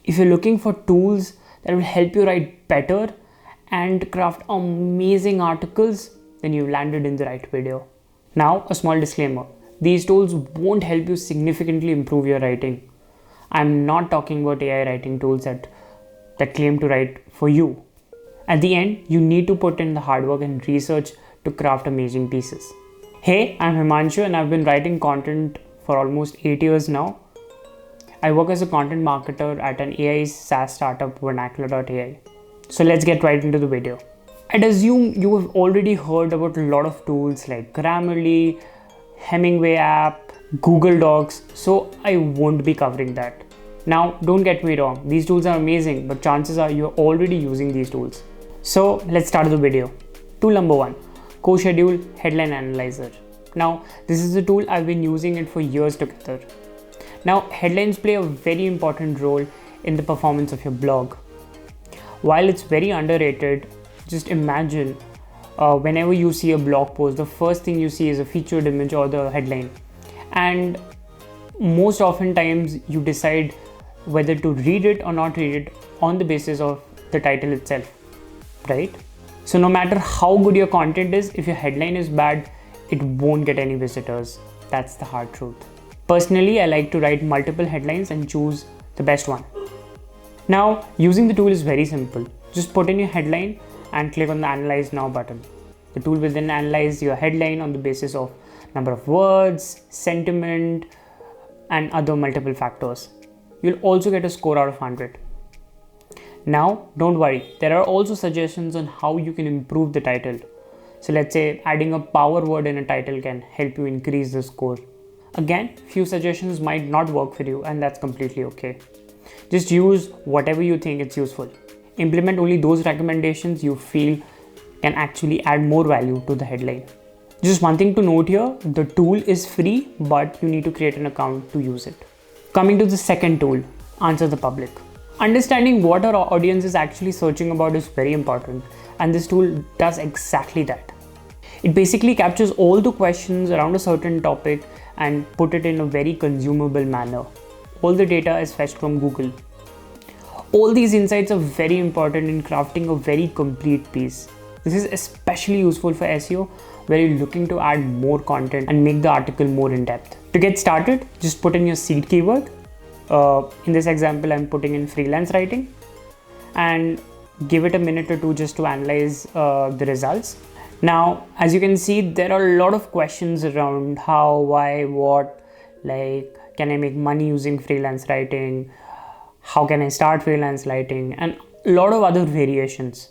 If you're looking for tools that will help you write better and craft amazing articles, then you've landed in the right video. Now, a small disclaimer. These tools won't help you significantly improve your writing. I'm not talking about AI writing tools that claim to write for you. At the end, you need to put in the hard work and research to craft amazing pieces. Hey, I'm Himanshu and I've been writing content for almost 8 years now. I work as a content marketer at an AI SaaS startup, Vernacular.ai. So let's get right into the video. I'd assume you have already heard about a lot of tools like Grammarly, Hemingway app, Google Docs, so I won't be covering that. Now, don't get me wrong, these tools are amazing, but chances are you're already using these tools. So let's start the video. Tool number 1, CoSchedule Headline Analyzer. Now, this is a tool I've been using it for years together. Now, headlines play a very important role in the performance of your blog. While it's very underrated, just imagine whenever you see a blog post, the first thing you see is a featured image or the headline. And most oftentimes you decide whether to read it or not read it on the basis of the title itself, right? So no matter how good your content is, if your headline is bad, it won't get any visitors. That's the hard truth. Personally, I like to write multiple headlines and choose the best one. Now, using the tool is very simple. Just put in your headline and click on the Analyze Now button. The tool will then analyze your headline on the basis of number of words, sentiment, and other multiple factors. You'll also get a score out of 100. Now, don't worry, there are also suggestions on how you can improve the title. So let's say adding a power word in a title can help you increase the score. Again, few suggestions might not work for you, and that's completely okay. Just use whatever you think it's useful. Implement only those recommendations you feel can actually add more value to the headline. Just one thing to note here, the tool is free, but you need to create an account to use it. Coming to the second tool, Answer the Public. Understanding what our audience is actually searching about is very important, and this tool does exactly that. It basically captures all the questions around a certain topic and put it in a very consumable manner. All the data is fetched from Google. All these insights are very important in crafting a very complete piece. This is especially useful for SEO, where you're looking to add more content and make the article more in depth. To get started, just put in your seed keyword. In this example, I'm putting in freelance writing, and give it a minute or two just to analyze the results. Now, as you can see, there are a lot of questions around how, why, what, like, can I make money using freelance writing? How can I start freelance writing? And a lot of other variations.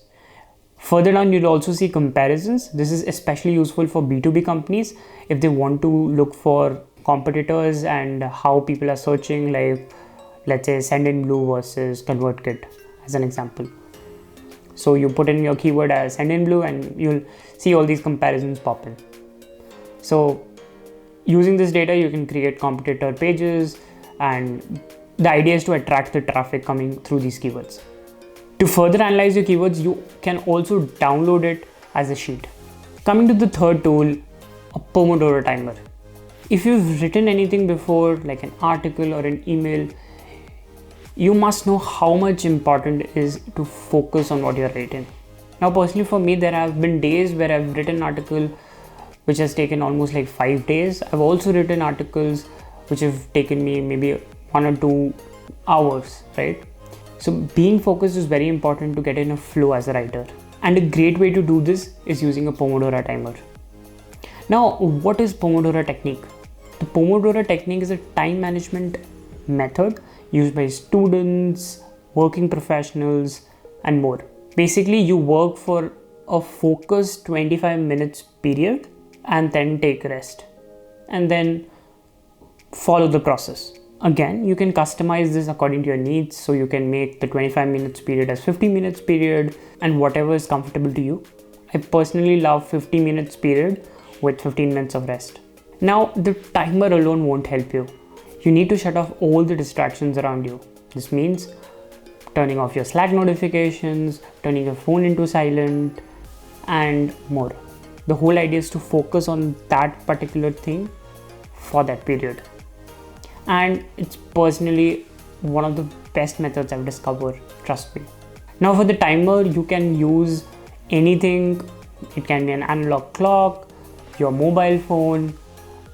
Further down, you'll also see comparisons. This is especially useful for B2B companies if they want to look for competitors and how people are searching, like, let's say Sendinblue versus ConvertKit as an example. So you put in your keyword as Sendinblue and you'll see all these comparisons pop in. So using this data, you can create competitor pages, and the idea is to attract the traffic coming through these keywords. To further analyze your keywords, you can also download it as a sheet. Coming to the third tool, a Pomodoro timer. If you've written anything before, like an article or an email, you must know how much important it is to focus on what you're writing. Now, personally for me, there have been days where I've written an article which has taken almost like 5 days. I've also written articles which have taken me maybe 1 or 2 hours, right? So being focused is very important to get in a flow as a writer. And a great way to do this is using a Pomodoro timer. Now, what is Pomodoro technique? The Pomodoro technique is a time management method used by students, working professionals, and more. Basically, you work for a focused 25 minutes period and then take rest and then follow the process. Again, you can customize this according to your needs, so you can make the 25 minutes period as 50 minutes period and whatever is comfortable to you. I personally love 50 minutes period with 15 minutes of rest. Now, the timer alone won't help you. You need to shut off all the distractions around you. This means turning off your Slack notifications, turning your phone into silent, and more. The whole idea is to focus on that particular thing for that period. And it's personally one of the best methods I've discovered, trust me. Now for the timer, you can use anything. It can be an analog clock, your mobile phone.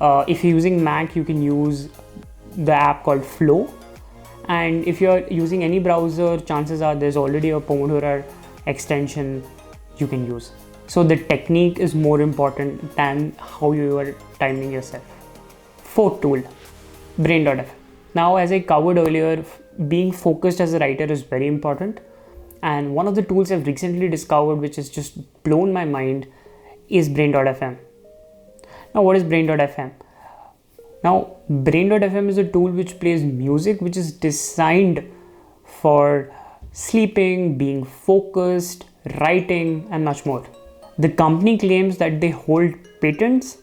If you're using Mac, you can use the app called Flow. And if you're using any browser, chances are there's already a Pomodoro extension you can use. So the technique is more important than how you are timing yourself. Fourth tool, Brain.fm. Now, as I covered earlier, being focused as a writer is very important. And one of the tools I've recently discovered, which has just blown my mind, is Brain.fm. Now, what is Brain.fm? Now, Brain.fm is a tool which plays music which is designed for sleeping, being focused, writing, and much more. The company claims that they hold patents.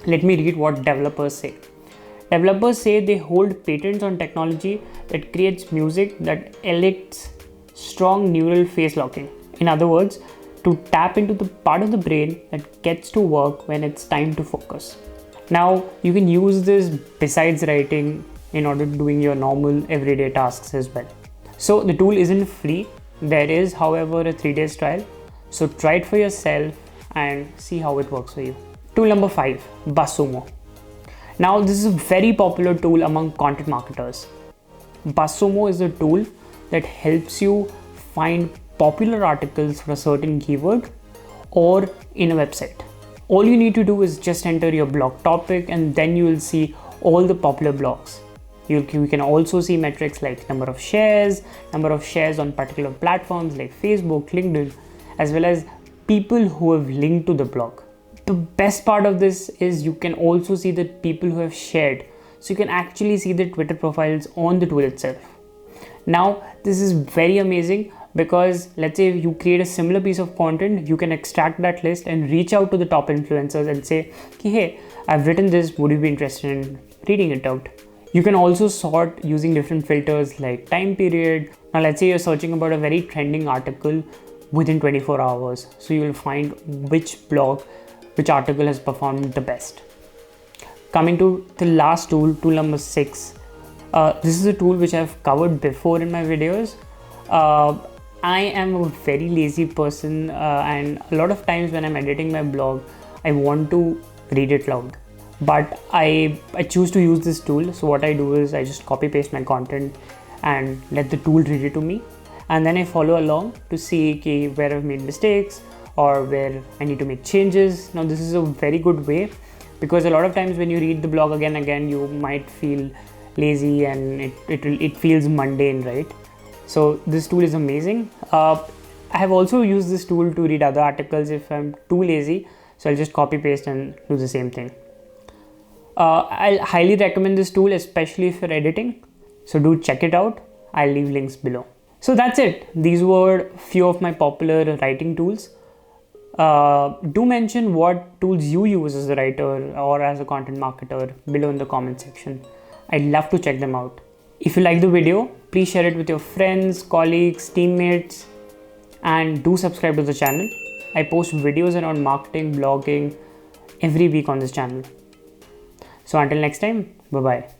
Let me read what developers say. Developers say they hold patents on technology that creates music that elicits strong neural phase locking. In other words, to tap into the part of the brain that gets to work when it's time to focus. Now, you can use this besides writing in order to doing your normal everyday tasks as well. So the tool isn't free. There is, however, a 3 days trial. So try it for yourself and see how it works for you. Tool number 5, BuzzSumo. Now, this is a very popular tool among content marketers. BuzzSumo is a tool that helps you find popular articles for a certain keyword or in a website. All you need to do is just enter your blog topic and then you will see all the popular blogs. You can also see metrics like number of shares on particular platforms like Facebook, LinkedIn, as well as people who have linked to the blog. The best part of this is you can also see the people who have shared. So you can actually see the Twitter profiles on the tool itself. Now, this is very amazing because let's say you create a similar piece of content, you can extract that list and reach out to the top influencers and say, hey, I've written this, would you be interested in reading it out? You can also sort using different filters like time period. Now, let's say you're searching about a very trending article within 24 hours. So you will find which article has performed the best. Coming to the last tool, tool number 6. This is a tool which I've covered before in my videos. I am a very lazy person and a lot of times when I'm editing my blog, I want to read it loud. But I choose to use this tool. So what I do is I just copy paste my content and let the tool read it to me. And then I follow along to see where I've made mistakes or where I need to make changes. Now this is a very good way because a lot of times when you read the blog again, you might feel lazy and it feels mundane, right? So this tool is amazing. I have also used this tool to read other articles if I'm too lazy. So I'll just copy paste and do the same thing. I'll highly recommend this tool, especially if you're editing. So do check it out. I'll leave links below. So that's it. These were few of my popular writing tools. Do mention what tools you use as a writer or as a content marketer below in the comment section. I'd love to check them out. If you like the video, please share it with your friends, colleagues, teammates, and do subscribe to the channel. I post videos around marketing, blogging every week on this channel. So until next time, bye-bye.